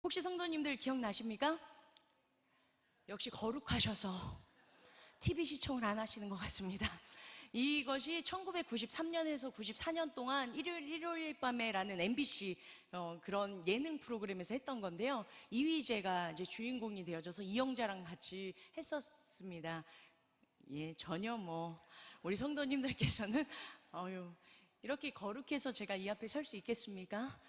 혹시 성도님들 기억나십니까? 역시 거룩하셔서 TV 시청을 안 하시는 것 같습니다. 이것이 1993년에서 94년 동안 일요일 밤에라는 MBC 그런 예능 프로그램에서 했던 건데요. 이휘재가 이제 주인공이 되어져서 이영자랑 같이 했었습니다. 예, 전혀 우리 성도님들께서는 이렇게 거룩해서 제가 이 앞에 설 수 있겠습니까?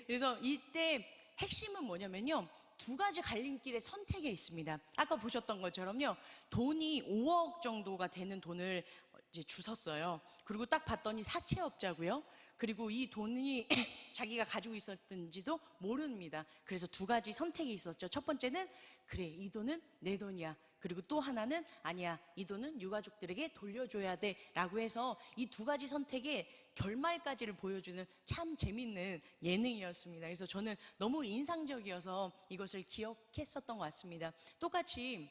그래서 이때 핵심은 뭐냐면요, 두 가지 갈림길의 선택에 있습니다. 아까 보셨던 것처럼요, 돈이 5억 정도가 되는 돈을 이제 주셨어요. 그리고 딱 봤더니 사채업자고요. 그리고 이 돈이 자기가 가지고 있었는지도 모릅니다. 그래서 두 가지 선택이 있었죠. 첫 번째는 그래, 이 돈은 내 돈이야. 그리고 또 하나는 아니야, 이 돈은 유가족들에게 돌려줘야 돼 라고 해서 이 두 가지 선택의 결말까지를 보여주는 참 재밌는 예능이었습니다. 그래서 저는 너무 인상적이어서 이것을 기억했었던 것 같습니다. 똑같이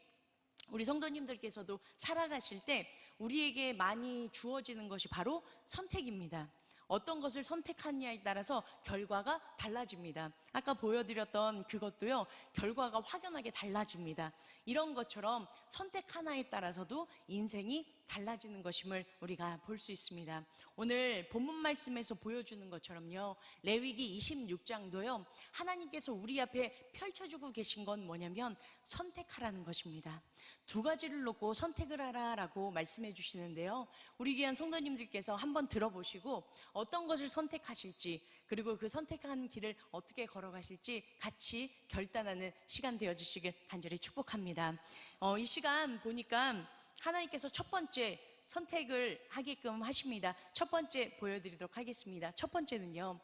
우리 성도님들께서도 살아가실 때 우리에게 많이 주어지는 것이 바로 선택입니다. 어떤 것을 선택하느냐에 따라서 결과가 달라집니다. 아까 보여드렸던 그것도요, 결과가 확연하게 달라집니다. 이런 것처럼 선택 하나에 따라서도 인생이 달라지는 것임을 우리가 볼 수 있습니다. 오늘 본문 말씀에서 보여주는 것처럼요, 레위기 26장도요 하나님께서 우리 앞에 펼쳐주고 계신 건 뭐냐면 선택하라는 것입니다. 두 가지를 놓고 선택을 하라라고 말씀해 주시는데요, 우리 귀한 성도님들께서 한번 들어보시고 어떤 것을 선택하실지, 그리고 그 선택한 길을 어떻게 걸어가실지 같이 결단하는 시간 되어주시길 간절히 축복합니다. 이 시간 보니까 하나님께서 첫 번째 선택을 하게끔 하십니다. 첫 번째 보여드리도록 하겠습니다. 첫 번째는요,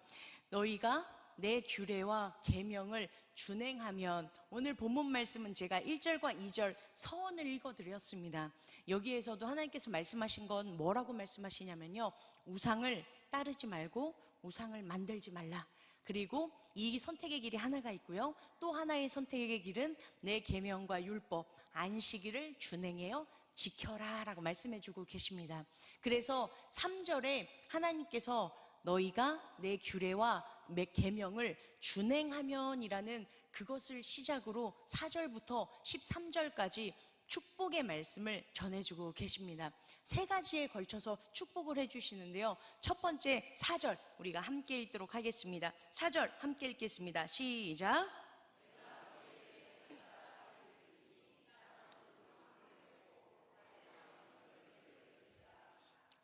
너희가 내 규례와 계명을 준행하면, 오늘 본문 말씀은 제가 1절과 2절 서원을 읽어드렸습니다. 여기에서도 하나님께서 말씀하신 건 뭐라고 말씀하시냐면요, 우상을 따르지 말고 우상을 만들지 말라. 그리고 이 선택의 길이 하나가 있고요, 또 하나의 선택의 길은 내 계명과 율법 안식일을 준행하여 지켜라 라고 말씀해 주고 계십니다. 그래서 3절에 하나님께서 너희가 내 규례와 내 계명을 준행하면 이라는 그것을 시작으로 4절부터 13절까지 축복의 말씀을 전해주고 계십니다. 세 가지에 걸쳐서 축복을 해주시는데요, 첫 번째 4절 우리가 함께 읽도록 하겠습니다. 4절 함께 읽겠습니다. 시작.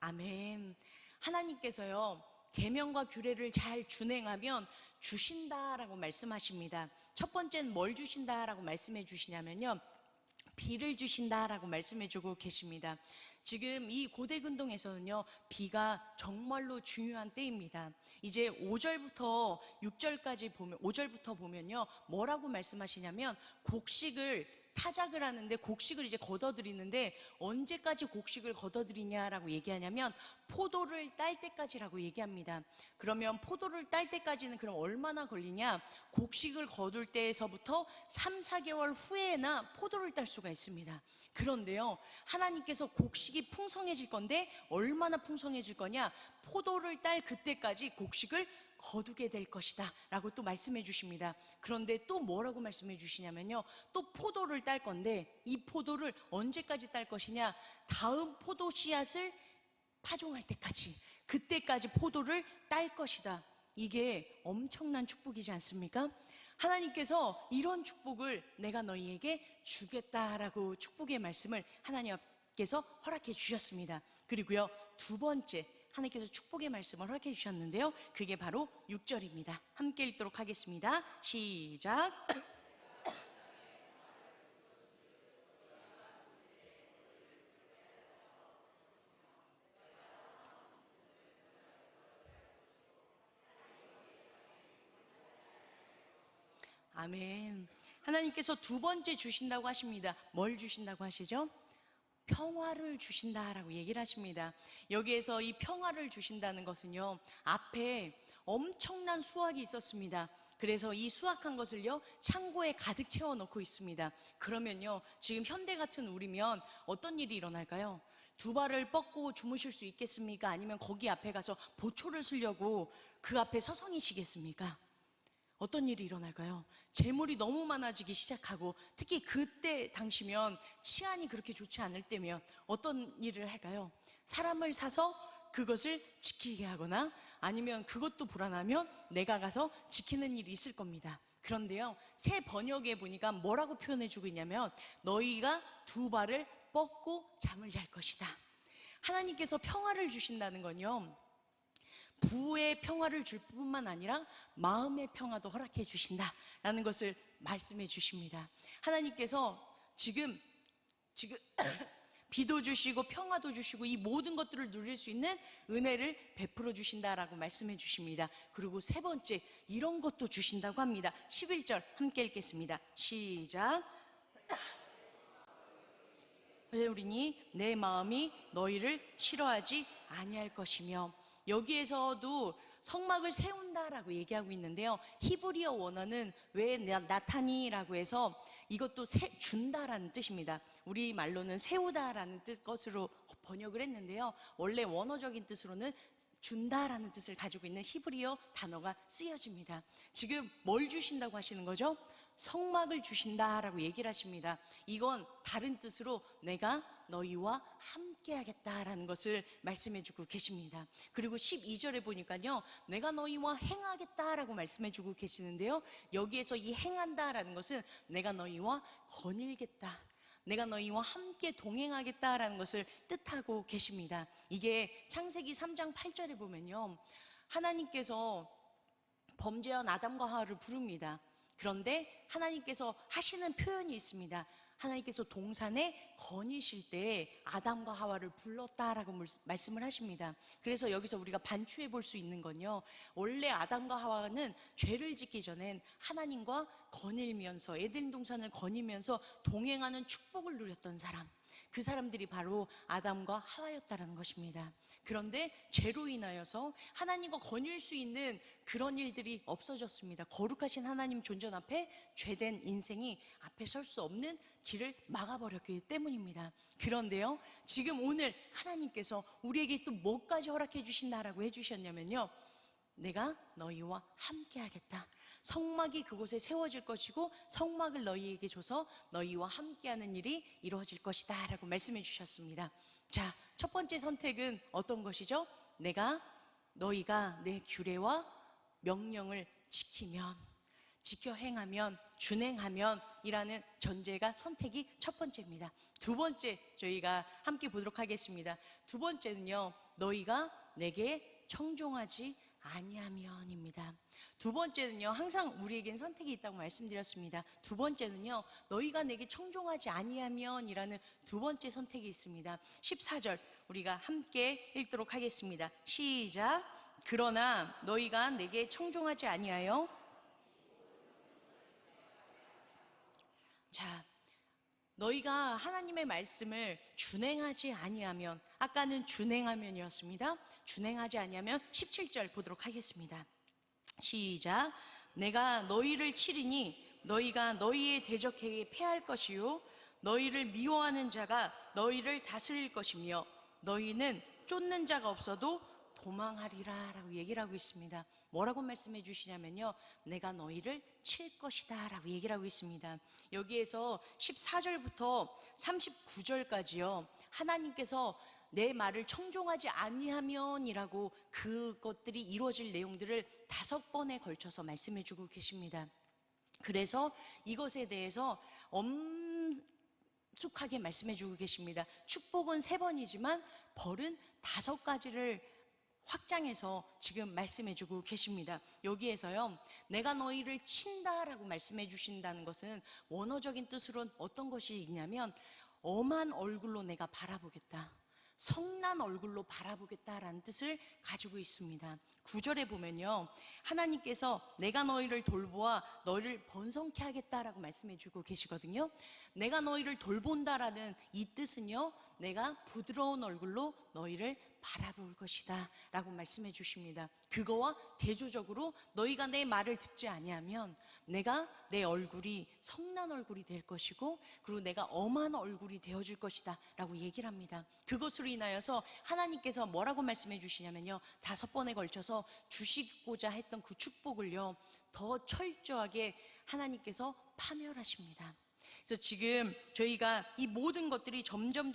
아멘. 하나님께서요, 계명과 규례를 잘 준행하면 주신다라고 말씀하십니다. 첫 번째는 뭘 주신다라고 말씀해 주시냐면요, 비를 주신다라고 말씀해 주고 계십니다. 지금 이 고대근동에서는요, 비가 정말로 중요한 때입니다. 이제 5절부터 6절까지 보면, 5절부터 보면요, 뭐라고 말씀하시냐면 곡식을 타작을 하는데 곡식을 이제 걷어들이는데 언제까지 곡식을 걷어들이냐라고 얘기하냐면 포도를 딸 때까지라고 얘기합니다. 그러면 포도를 딸 때까지는 그럼 얼마나 걸리냐? 곡식을 거둘 때에서부터 3, 4개월 후에나 포도를 딸 수가 있습니다. 그런데요, 하나님께서 곡식이 풍성해질 건데 얼마나 풍성해질 거냐? 포도를 딸 그때까지 곡식을 거두게 될 것이다 라고 또 말씀해 주십니다. 그런데 또 뭐라고 말씀해 주시냐면요, 또 포도를 딸 건데 이 포도를 언제까지 딸 것이냐? 다음 포도 씨앗을 파종할 때까지, 그때까지 포도를 딸 것이다. 이게 엄청난 축복이지 않습니까? 하나님께서 이런 축복을 내가 너희에게 주겠다라고 축복의 말씀을 하나님께서 허락해 주셨습니다. 그리고요, 두 번째 하나님께서 축복의 말씀을 허락해 주셨는데요, 그게 바로 6절입니다. 함께 읽도록 하겠습니다. 시작. 아멘. 하나님께서 두 번째 주신다고 하십니다. 뭘 주신다고 하시죠? 평화를 주신다라고 얘기를 하십니다. 여기에서 이 평화를 주신다는 것은요, 앞에 엄청난 수확이 있었습니다. 그래서 이 수확한 것을요, 창고에 가득 채워놓고 있습니다. 그러면요, 지금 현대 같은 우리면 어떤 일이 일어날까요? 두 발을 뻗고 주무실 수 있겠습니까? 아니면 거기 앞에 가서 보초를 쓰려고 그 앞에 서성이시겠습니까? 어떤 일이 일어날까요? 재물이 너무 많아지기 시작하고, 특히 그때 당시면 치안이 그렇게 좋지 않을 때면 어떤 일을 할까요? 사람을 사서 그것을 지키게 하거나, 아니면 그것도 불안하면 내가 가서 지키는 일이 있을 겁니다. 그런데요, 새 번역에 보니까 뭐라고 표현해주고 있냐면, 너희가 두 발을 뻗고 잠을 잘 것이다. 하나님께서 평화를 주신다는 건요, 부의 평화를 줄 뿐만 아니라 마음의 평화도 허락해 주신다라는 것을 말씀해 주십니다. 하나님께서 지금 비도 주시고 평화도 주시고 이 모든 것들을 누릴 수 있는 은혜를 베풀어 주신다라고 말씀해 주십니다. 그리고 세 번째, 이런 것도 주신다고 합니다. 11절 함께 읽겠습니다. 시작. 우리니 내 마음이 너희를 싫어하지 아니할 것이며. 여기에서도 성막을 세운다라고 얘기하고 있는데요, 히브리어 원어는 왜 나타니라고 해서 이것도 준다라는 뜻입니다. 우리 말로는 세우다라는 것으로 번역을 했는데요, 원래 원어적인 뜻으로는 준다라는 뜻을 가지고 있는 히브리어 단어가 쓰여집니다. 지금 뭘 주신다고 하시는 거죠? 성막을 주신다라고 얘기를 하십니다. 이건 다른 뜻으로 내가 너희와 함께 하겠다라는 것을 말씀해 주고 계십니다. 그리고 12절에 보니까요, 내가 너희와 행하겠다라고 말씀해 주고 계시는데요, 여기에서 이 행한다라는 것은 내가 너희와 거닐겠다, 내가 너희와 함께 동행하겠다라는 것을 뜻하고 계십니다. 이게 창세기 3장 8절에 보면요, 하나님께서 범죄한 아담과 하와를 부릅니다. 그런데 하나님께서 하시는 표현이 있습니다. 하나님께서 동산에 거니실 때 아담과 하와를 불렀다라고 말씀을 하십니다. 그래서 여기서 우리가 반추해 볼 수 있는 건요, 원래 아담과 하와는 죄를 짓기 전엔 하나님과 거닐면서, 에덴 동산을 거니면서 동행하는 축복을 누렸던 사람, 그 사람들이 바로 아담과 하와였다라는 것입니다. 그런데 죄로 인하여서 하나님과 거닐 수 있는 그런 일들이 없어졌습니다. 거룩하신 하나님 존전 앞에 죄된 인생이 앞에 설 수 없는 길을 막아버렸기 때문입니다. 그런데요, 지금 오늘 하나님께서 우리에게 또 뭐까지 허락해 주신다라고 해주셨냐면요, 내가 너희와 함께 하겠다. 성막이 그곳에 세워질 것이고 성막을 너희에게 줘서 너희와 함께하는 일이 이루어질 것이다 라고 말씀해 주셨습니다. 자, 첫 번째 선택은 어떤 것이죠? 너희가 내 규례와 명령을 지키면, 지켜 행하면, 준행하면 이라는 전제가 선택이 첫 번째입니다. 두 번째 저희가 함께 보도록 하겠습니다. 두 번째는요, 너희가 내게 청종하지 아니하면입니다. 두 번째는요, 항상 우리에겐 선택이 있다고 말씀드렸습니다. 두 번째는요, 너희가 내게 청종하지 아니하면이라는 두 번째 선택이 있습니다. 14절 우리가 함께 읽도록 하겠습니다. 시작. 그러나 너희가 내게 청종하지 아니하여. 자, 너희가 하나님의 말씀을 준행하지 아니하면, 아까는 준행하면이었습니다. 준행하지 아니하면 17절 보도록 하겠습니다. 시작. 내가 너희를 치리니 너희가 너희의 대적에게 패할 것이요 너희를 미워하는 자가 너희를 다스릴 것이며 너희는 쫓는 자가 없어도 도망하리라 라고 얘기를 하고 있습니다. 뭐라고 말씀해 주시냐면요, 내가 너희를 칠 것이다 라고 얘기를 하고 있습니다. 여기에서 14절부터 39절까지요, 하나님께서 내 말을 청종하지 아니하면이라고 그것들이 이루어질 내용들을 5번에 걸쳐서 말씀해 주고 계십니다. 그래서 이것에 대해서 엄숙하게 말씀해 주고 계십니다. 축복은 3번이지만 벌은 5가지를 확장해서 지금 말씀해 주고 계십니다. 여기에서요, 내가 너희를 친다라고 말씀해 주신다는 것은 원어적인 뜻으로는 어떤 것이 있냐면, 엄한 얼굴로 내가 바라보겠다, 성난 얼굴로 바라보겠다라는 뜻을 가지고 있습니다. 9절에 보면요, 하나님께서 내가 너희를 돌보아 너희를 번성케 하겠다라고 말씀해 주고 계시거든요. 내가 너희를 돌본다라는 이 뜻은요, 내가 부드러운 얼굴로 너희를 바라볼 것이다 라고 말씀해 주십니다. 그거와 대조적으로 너희가 내 말을 듣지 아니하면 내가 내 얼굴이 성난 얼굴이 될 것이고 그리고 내가 엄한 얼굴이 되어질 것이다 라고 얘기를 합니다. 그것으로 인하여서 하나님께서 뭐라고 말씀해 주시냐면요, 5번에 걸쳐서 주시고자 했던 그 축복을요 더 철저하게 하나님께서 파멸하십니다. 그래서 지금 저희가 이 모든 것들이 점점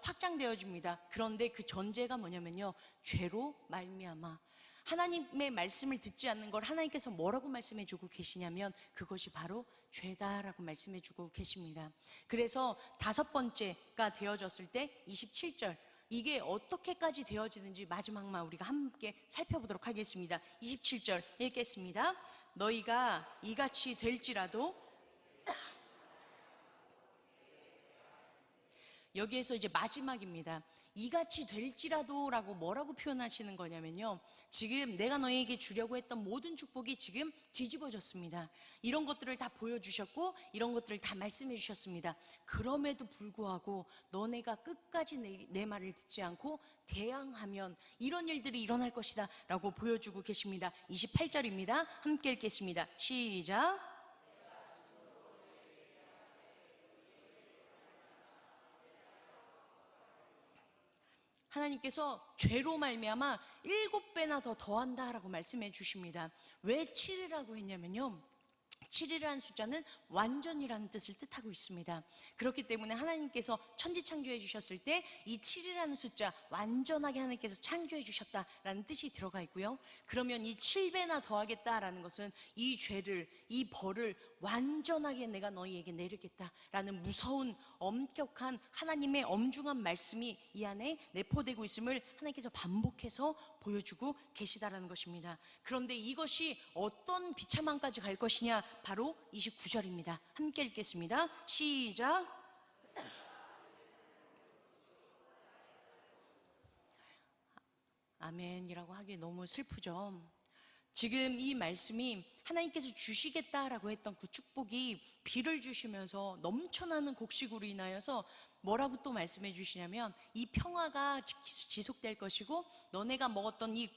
확장되어집니다. 그런데 그 전제가 뭐냐면요, 죄로 말미암아 하나님의 말씀을 듣지 않는 걸 하나님께서 뭐라고 말씀해 주고 계시냐면 그것이 바로 죄다라고 말씀해 주고 계십니다. 그래서 5번째가 되어졌을 때 27절, 이게 어떻게까지 되어지는지 마지막만 우리가 함께 살펴보도록 하겠습니다. 27절 읽겠습니다. 너희가 이같이 될지라도, 여기에서 이제 마지막입니다. 이같이 될지라도 라고 뭐라고 표현하시는 거냐면요, 지금 내가 너희에게 주려고 했던 모든 축복이 지금 뒤집어졌습니다. 이런 것들을 다 보여주셨고 이런 것들을 다 말씀해 주셨습니다. 그럼에도 불구하고 너네가 끝까지 내 말을 듣지 않고 대항하면 이런 일들이 일어날 것이다 라고 보여주고 계십니다. 28절입니다. 함께 읽겠습니다. 시작. 하나님께서 죄로 말미암아 7배나 더 더한다라고 말씀해 주십니다. 왜 7이라고 했냐면요, 7이라는 숫자는 완전이라는 뜻을 뜻하고 있습니다. 그렇기 때문에 하나님께서 천지 창조해 주셨을 때 이 7이라는 숫자, 완전하게 하나님께서 창조해 주셨다라는 뜻이 들어가 있고요. 그러면 이 7배나 더하겠다라는 것은 이 죄를, 이 벌을 완전하게 내가 너희에게 내리겠다라는 무서운 엄격한 하나님의 엄중한 말씀이 이 안에 내포되고 있음을 하나님께서 반복해서 보여주고 계시다라는 것입니다. 그런데 이것이 어떤 비참함까지 갈 것이냐, 바로 29절입니다. 함께 읽겠습니다. 시작. 아멘이라고 하기에 너무 슬프죠. 지금 이 말씀이 하나님께서 주시겠다라고 했던 그 축복이 비를 주시면서 넘쳐나는 곡식으로 인하여서 뭐라고 또 말씀해 주시냐면 이 평화가 지속될 것이고 너네가 먹었던 이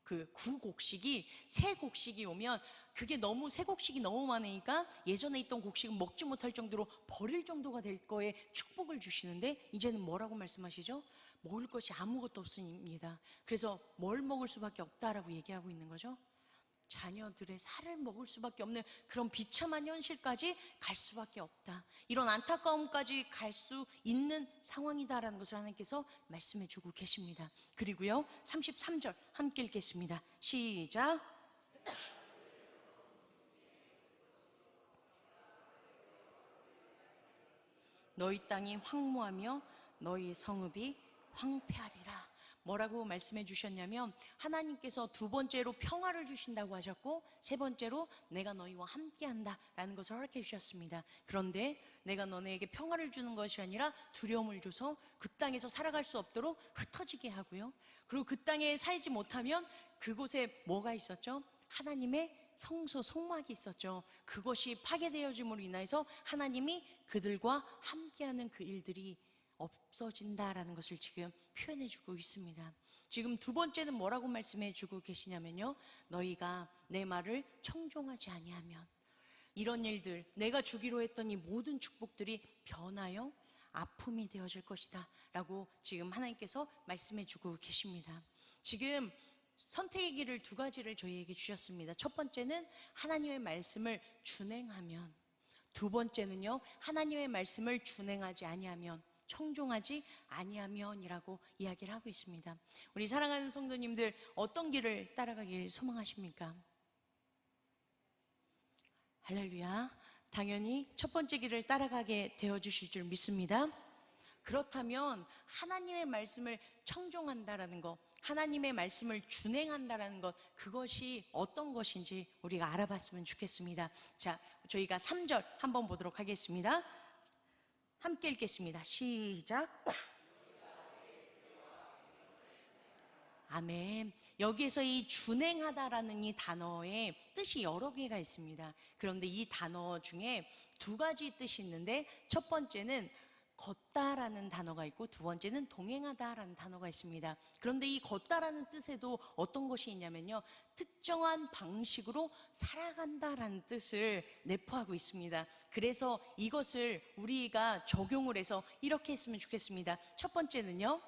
그 구곡식이 새 곡식이 오면 그게 너무 새 곡식이 너무 많으니까 예전에 있던 곡식은 먹지 못할 정도로 버릴 정도가 될 거에 축복을 주시는데 이제는 뭐라고 말씀하시죠? 먹을 것이 아무것도 없습니다. 그래서 뭘 먹을 수밖에 없다라고 얘기하고 있는 거죠. 자녀들의 살을 먹을 수밖에 없는 그런 비참한 현실까지 갈 수밖에 없다, 이런 안타까움까지 갈 수 있는 상황이다라는 것을 하나님께서 말씀해 주고 계십니다. 그리고요 33절 함께 읽겠습니다. 시작. 너희 땅이 황무하며 너희 성읍이 황폐하리라. 뭐라고 말씀해 주셨냐면 하나님께서 2번째로 평화를 주신다고 하셨고 3번째로 내가 너희와 함께한다 라는 것을 허락해 주셨습니다. 그런데 내가 너네에게 평화를 주는 것이 아니라 두려움을 줘서 그 땅에서 살아갈 수 없도록 흩어지게 하고요, 그리고 그 땅에 살지 못하면 그곳에 뭐가 있었죠? 하나님의 성소, 성막이 있었죠. 그것이 파괴되어짐으로 인해서 하나님이 그들과 함께하는 그 일들이 없어진다라는 것을 지금 표현해 주고 있습니다. 지금 2번째는 뭐라고 말씀해 주고 계시냐면요, 너희가 내 말을 청종하지 아니하면 이런 일들, 내가 주기로 했던 이 모든 축복들이 변하여 아픔이 되어질 것이다 라고 지금 하나님께서 말씀해 주고 계십니다. 지금 선택의 길을 2가지를 저희에게 주셨습니다. 첫 번째는 하나님의 말씀을 준행하면, 2번째는요 하나님의 말씀을 준행하지 아니하면, 청종하지 아니하면이라고 이야기를 하고 있습니다. 우리 사랑하는 성도님들, 어떤 길을 따라가길 소망하십니까? 할렐루야. 당연히 첫 번째 길을 따라가게 되어주실 줄 믿습니다. 그렇다면 하나님의 말씀을 청종한다라는 것, 하나님의 말씀을 준행한다라는 것, 그것이 어떤 것인지 우리가 알아봤으면 좋겠습니다. 자, 저희가 3절 한번 보도록 하겠습니다. 함께 읽겠습니다. 시작. 아멘. 여기에서 이 준행하다라는 이 단어의 뜻이 여러 개가 있습니다. 그런데 이 단어 중에 2가지 뜻이 있는데 첫 번째는 걷다라는 단어가 있고 두 번째는 동행하다라는 단어가 있습니다. 그런데 이 걷다라는 뜻에도 어떤 것이 있냐면요, 특정한 방식으로 살아간다라는 뜻을 내포하고 있습니다. 그래서 이것을 우리가 적용을 해서 이렇게 했으면 좋겠습니다. 첫 번째는요,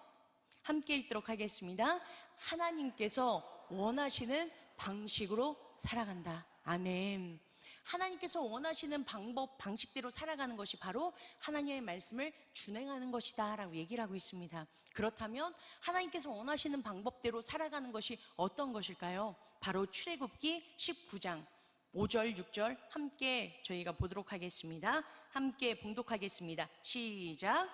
함께 읽도록 하겠습니다. 하나님께서 원하시는 방식으로 살아간다. 아멘. 하나님께서 원하시는 방식대로 살아가는 것이 바로 하나님의 말씀을 준행하는 것이다 라고 얘기를 하고 있습니다. 그렇다면 하나님께서 원하시는 방법대로 살아가는 것이 어떤 것일까요? 바로 출애굽기 19장 5절 6절 함께 저희가 보도록 하겠습니다. 함께 봉독하겠습니다. 시작.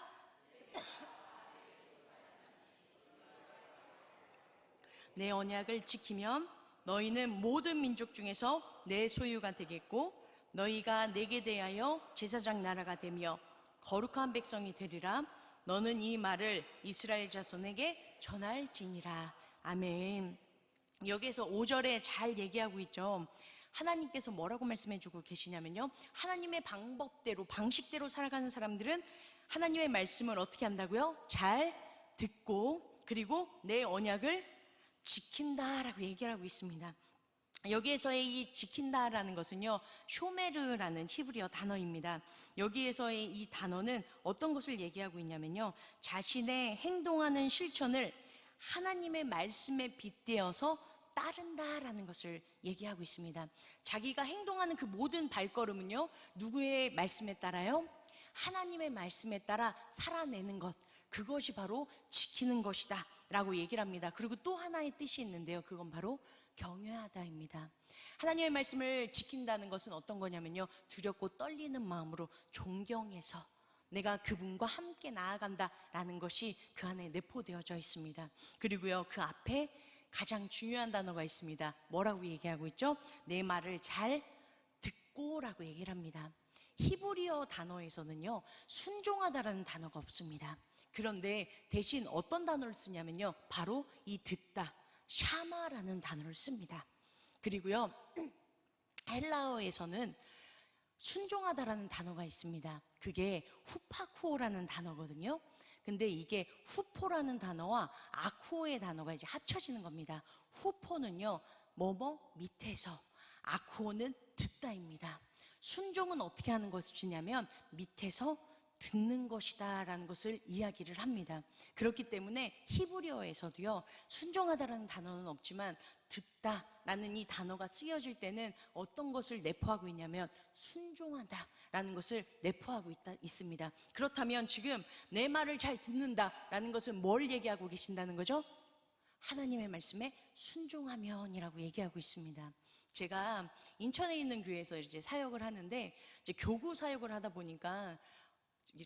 내 언약을 지키면 너희는 모든 민족 중에서 내 소유가 되겠고 너희가 내게 대하여 제사장 나라가 되며 거룩한 백성이 되리라. 너는 이 말을 이스라엘 자손에게 전할지니라. 아멘. 여기에서 5절에 잘 얘기하고 있죠. 하나님께서 뭐라고 말씀해주고 계시냐면요, 하나님의 방법대로 방식대로 살아가는 사람들은 하나님의 말씀을 어떻게 한다고요? 잘 듣고 그리고 내 언약을 지킨다라고 얘기를 하고 있습니다. 여기에서의 이 지킨다라는 것은요, 쇼메르라는 히브리어 단어입니다. 여기에서의 이 단어는 어떤 것을 얘기하고 있냐면요, 자신의 행동하는 실천을 하나님의 말씀에 빗대어서 따른다라는 것을 얘기하고 있습니다. 자기가 행동하는 그 모든 발걸음은요, 누구의 말씀에 따라요? 하나님의 말씀에 따라 살아내는 것, 그것이 바로 지키는 것이다 라고 얘기를 합니다. 그리고 또 하나의 뜻이 있는데요, 그건 바로 경외하다입니다. 하나님의 말씀을 지킨다는 것은 어떤 거냐면요, 두렵고 떨리는 마음으로 존경해서 내가 그분과 함께 나아간다라는 것이 그 안에 내포되어져 있습니다. 그리고요, 그 앞에 가장 중요한 단어가 있습니다. 뭐라고 얘기하고 있죠? 내 말을 잘 듣고 라고 얘기를 합니다. 히브리어 단어에서는요, 순종하다라는 단어가 없습니다. 그런데 대신 어떤 단어를 쓰냐면요, 바로 이 듣다, 샤마라는 단어를 씁니다. 그리고요, 헬라어에서는 순종하다라는 단어가 있습니다. 그게 후파쿠오라는 단어거든요. 근데 이게 후포라는 단어와 아쿠오의 단어가 이제 합쳐지는 겁니다. 후포는요, 뭐뭐 밑에서, 아쿠오는 듣다입니다. 순종은 어떻게 하는 것이냐면 밑에서 듣는 것이다 라는 것을 이야기를 합니다. 그렇기 때문에 히브리어에서도요, 순종하다라는 단어는 없지만 듣다 라는 이 단어가 쓰여질 때는 어떤 것을 내포하고 있냐면 순종하다 라는 것을 내포하고 있습니다. 그렇다면 지금 내 말을 잘 듣는다 라는 것은 뭘 얘기하고 계신다는 거죠? 하나님의 말씀에 순종하면 이라고 얘기하고 있습니다. 제가 인천에 있는 교회에서 이제 사역을 하는데, 이제 교구 사역을 하다 보니까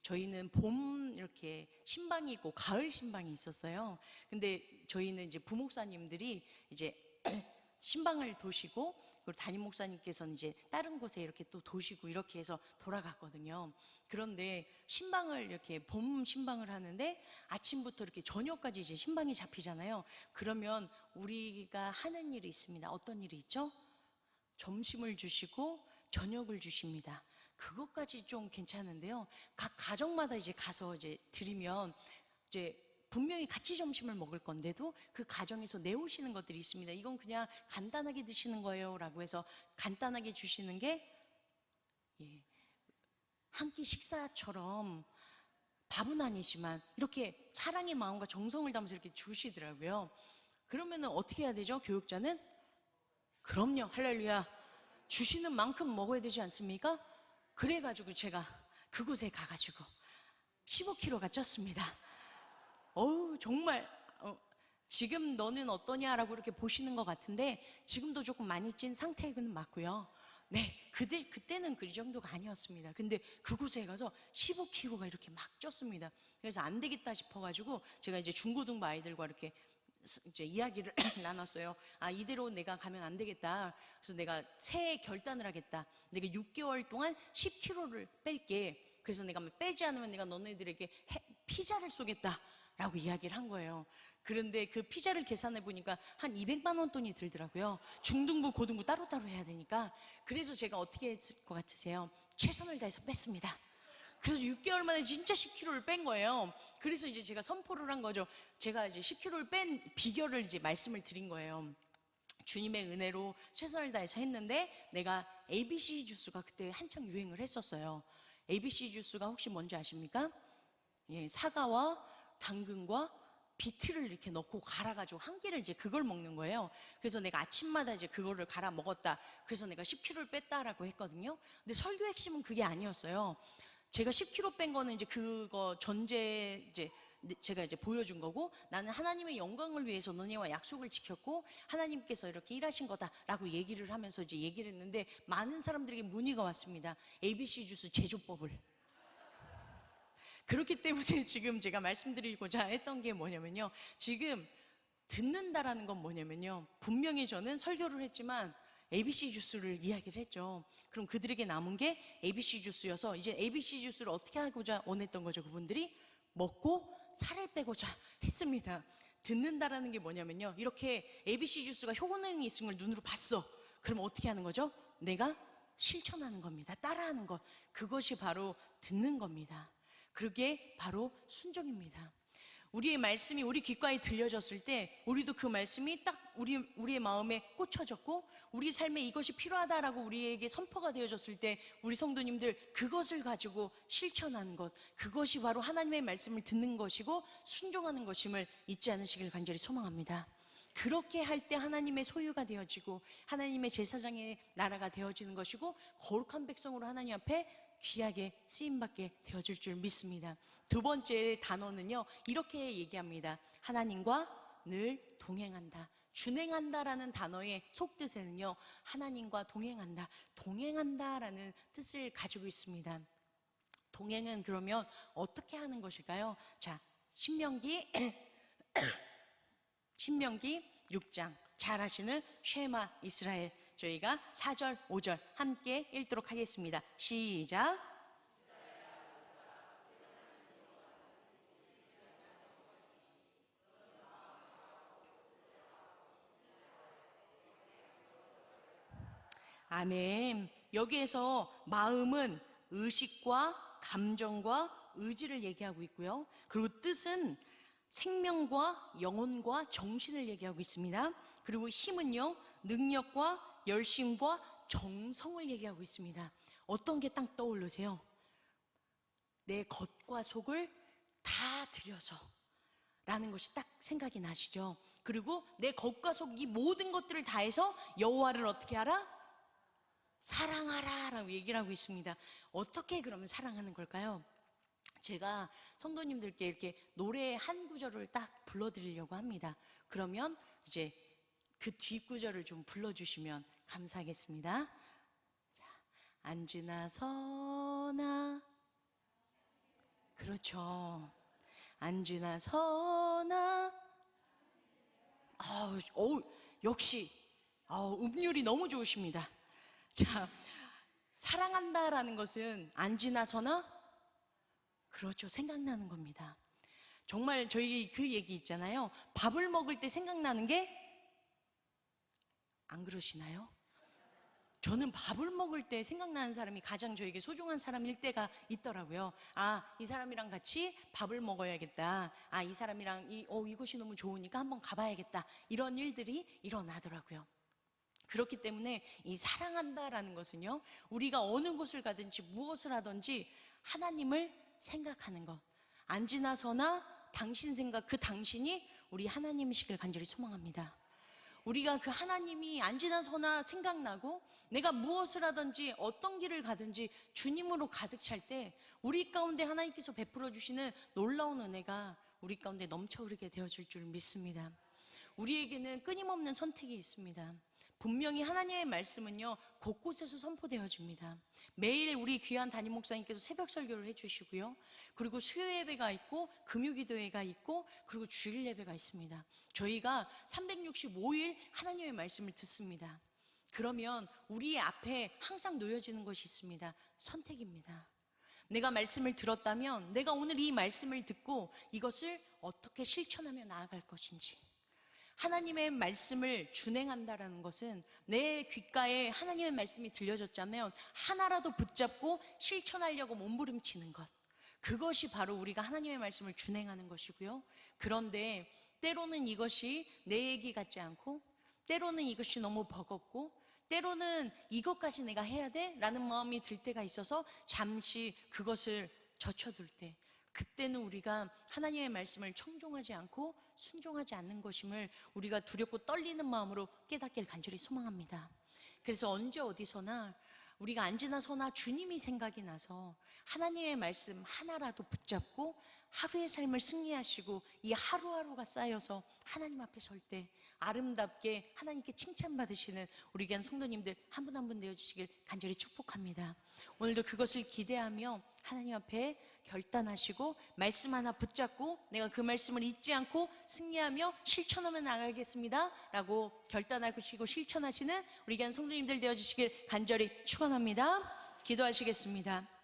저희는 봄 이렇게 신방이 있고 가을 신방이 있었어요. 근데 저희는 이제 부목사님들이 이제 신방을 도시고, 그리고 담임 목사님께서는 이제 다른 곳에 이렇게 또 도시고 이렇게 해서 돌아갔거든요. 그런데 신방을 이렇게 봄 신방을 하는데 아침부터 이렇게 저녁까지 이제 신방이 잡히잖아요. 그러면 우리가 하는 일이 있습니다. 어떤 일이 있죠? 점심을 주시고 저녁을 주십니다. 그것까지 좀 괜찮은데요, 각 가정마다 이제 가서 이제 드리면 이제 분명히 같이 점심을 먹을 건데도 그 가정에서 내오시는 것들이 있습니다. 이건 그냥 간단하게 드시는 거예요 라고 해서 간단하게 주시는 게 한 끼 식사처럼 밥은 아니지만 이렇게 사랑의 마음과 정성을 담아서 이렇게 주시더라고요. 그러면은 어떻게 해야 되죠? 교육자는? 그럼요, 할렐루야, 주시는 만큼 먹어야 되지 않습니까? 그래가지고 제가 그곳에 가가지고 15kg가 쪘습니다. 정말 지금 너는 어떠냐라고 이렇게 보시는 것 같은데 지금도 조금 많이 찐 상태는 맞고요. 네, 그때는 그 정도가 아니었습니다. 근데 그곳에 가서 15kg가 이렇게 막 쪘습니다. 그래서 안 되겠다 싶어가지고 제가 이제 중고등부 아이들과 이렇게 이제 이야기를 나눴어요. 이대로 내가 가면 안 되겠다. 그래서 내가 새해 결단을 하겠다. 내가 6개월 동안 10kg를 뺄게. 그래서 내가 빼지 않으면 내가 너네들에게 피자를 쏘겠다 라고 이야기를 한 거예요. 그런데 그 피자를 계산해 보니까 한 200만 원 돈이 들더라고요. 중등부, 고등부 따로따로 해야 되니까. 그래서 제가 어떻게 했을 것 같으세요? 최선을 다해서 뺐습니다. 그래서 6개월 만에 진짜 10kg를 뺀 거예요. 그래서 이제 제가 선포를 한 거죠. 제가 이제 10kg를 뺀 비결을 이제 말씀을 드린 거예요. 주님의 은혜로 최선을 다해서 했는데, 내가 ABC 주스가 그때 한창 유행을 했었어요. ABC 주스가 혹시 뭔지 아십니까? 예, 사과와 당근과 비트를 이렇게 넣고 갈아가지고 한 끼를 이제 그걸 먹는 거예요. 그래서 내가 아침마다 이제 그거를 갈아 먹었다. 그래서 내가 10kg를 뺐다라고 했거든요. 근데 설교 핵심은 그게 아니었어요. 제가 10kg 뺀 거는 이제 그거 전제 이제 제가 이제 보여준 거고, 나는 하나님의 영광을 위해서 너네와 약속을 지켰고 하나님께서 이렇게 일하신 거다라고 얘기를 하면서 이제 얘기를 했는데, 많은 사람들에게 문의가 왔습니다. ABC 주스 제조법을. 그렇기 때문에 지금 제가 말씀드리고자 했던 게 뭐냐면요, 지금 듣는다라는 건 뭐냐면요, 분명히 저는 설교를 했지만 ABC 주스를 이야기를 했죠. 그럼 그들에게 남은 게 ABC 주스여서, 이제 ABC 주스를 어떻게 하고자 원했던 거죠? 그분들이 먹고 살을 빼고자 했습니다. 듣는다라는 게 뭐냐면요, 이렇게 ABC 주스가 효능이 있는 걸 눈으로 봤어. 그럼 어떻게 하는 거죠? 내가 실천하는 겁니다. 따라하는 것. 그것이 바로 듣는 겁니다. 그게 바로 순종입니다. 우리의 말씀이 우리 귓가에 들려졌을 때, 우리도 그 말씀이 딱 우리의 마음에 꽂혀졌고, 우리 삶에 이것이 필요하다라고 우리에게 선포가 되어졌을 때, 우리 성도님들 그것을 가지고 실천하는 것, 그것이 바로 하나님의 말씀을 듣는 것이고 순종하는 것임을 잊지 않으시길 간절히 소망합니다. 그렇게 할 때 하나님의 소유가 되어지고 하나님의 제사장의 나라가 되어지는 것이고, 거룩한 백성으로 하나님 앞에 귀하게 쓰임받게 되어질 줄 믿습니다. 두 번째 단어는요, 이렇게 얘기합니다. 하나님과 늘 동행한다. 준행한다라는 단어의 속뜻에는요, 하나님과 동행한다, 동행한다라는 뜻을 가지고 있습니다. 동행은 그러면 어떻게 하는 것일까요? 자, 신명기 6장 잘 아시는 쉐마 이스라엘, 저희가 4절 5절 함께 읽도록 하겠습니다. 시작. 아멘. 여기에서 마음은 의식과 감정과 의지를 얘기하고 있고요. 그리고 뜻은 생명과 영혼과 정신을 얘기하고 있습니다. 그리고 힘은요, 능력과 열심과 정성을 얘기하고 있습니다. 어떤 게 딱 떠오르세요? 내 겉과 속을 다 들여서 라는 것이 딱 생각이 나시죠? 그리고 내 겉과 속 이 모든 것들을 다해서 여호와를 어떻게 하라? 사랑하라 라고 얘기를 하고 있습니다. 어떻게 그러면 사랑하는 걸까요? 제가 성도님들께 이렇게 노래 한 구절을 딱 불러드리려고 합니다. 그러면 이제 그 뒷구절을 좀 불러주시면 감사하겠습니다. 자, 앉으나 서나, 그렇죠. 앉으나 서나, 역시 음률이 너무 좋으십니다. 자, 사랑한다라는 것은 앉으나 서나, 그렇죠, 생각나는 겁니다. 정말 저희 그 얘기 있잖아요. 밥을 먹을 때 생각나는 게, 안 그러시나요? 저는 밥을 먹을 때 생각나는 사람이 가장 저에게 소중한 사람일 때가 있더라고요. 이 사람이랑 같이 밥을 먹어야겠다. 이 사람이랑 이곳이 너무 좋으니까 한번 가봐야겠다. 이런 일들이 일어나더라고요. 그렇기 때문에 이 사랑한다라는 것은요, 우리가 어느 곳을 가든지 무엇을 하든지 하나님을 생각하는 것. 앉으나 서나 당신 생각, 그 당신이 우리 하나님이시길 간절히 소망합니다. 우리가 그 하나님이 앉으나 서나 생각나고, 내가 무엇을 하든지 어떤 길을 가든지 주님으로 가득 찰 때 우리 가운데 하나님께서 베풀어 주시는 놀라운 은혜가 우리 가운데 넘쳐 흐르게 되어질 줄 믿습니다. 우리에게는 끊임없는 선택이 있습니다. 분명히 하나님의 말씀은요, 곳곳에서 선포되어집니다. 매일 우리 귀한 담임 목사님께서 새벽 설교를 해주시고요, 그리고 수요 예배가 있고 금요기도회가 있고, 그리고 주일 예배가 있습니다. 저희가 365일 하나님의 말씀을 듣습니다. 그러면 우리 앞에 항상 놓여지는 것이 있습니다. 선택입니다. 내가 말씀을 들었다면 내가 오늘 이 말씀을 듣고 이것을 어떻게 실천하며 나아갈 것인지, 하나님의 말씀을 준행한다라는 것은 내 귓가에 하나님의 말씀이 들려졌자면 하나라도 붙잡고 실천하려고 몸부림치는 것. 그것이 바로 우리가 하나님의 말씀을 준행하는 것이고요. 그런데 때로는 이것이 내 얘기 같지 않고, 때로는 이것이 너무 버겁고, 때로는 이것까지 내가 해야 돼? 라는 마음이 들 때가 있어서 잠시 그것을 젖혀둘 때, 그때는 우리가 하나님의 말씀을 청종하지 않고 순종하지 않는 것임을 우리가 두렵고 떨리는 마음으로 깨닫길 간절히 소망합니다. 그래서 언제 어디서나 우리가 앉으나 서나 주님이 생각이 나서 하나님의 말씀 하나라도 붙잡고 하루의 삶을 승리하시고 이 하루하루가 쌓여서 하나님 앞에 설 때 아름답게 하나님께 칭찬받으시는 우리 귀한 성도님들 한 분 한 분 되어주시길 간절히 축복합니다. 오늘도 그것을 기대하며 하나님 앞에 결단하시고 말씀 하나 붙잡고 내가 그 말씀을 잊지 않고 승리하며 실천하며 나가겠습니다 라고 결단하시고 실천하시는 우리 귀한 성도님들 되어주시길 간절히 축원합니다. 기도하시겠습니다.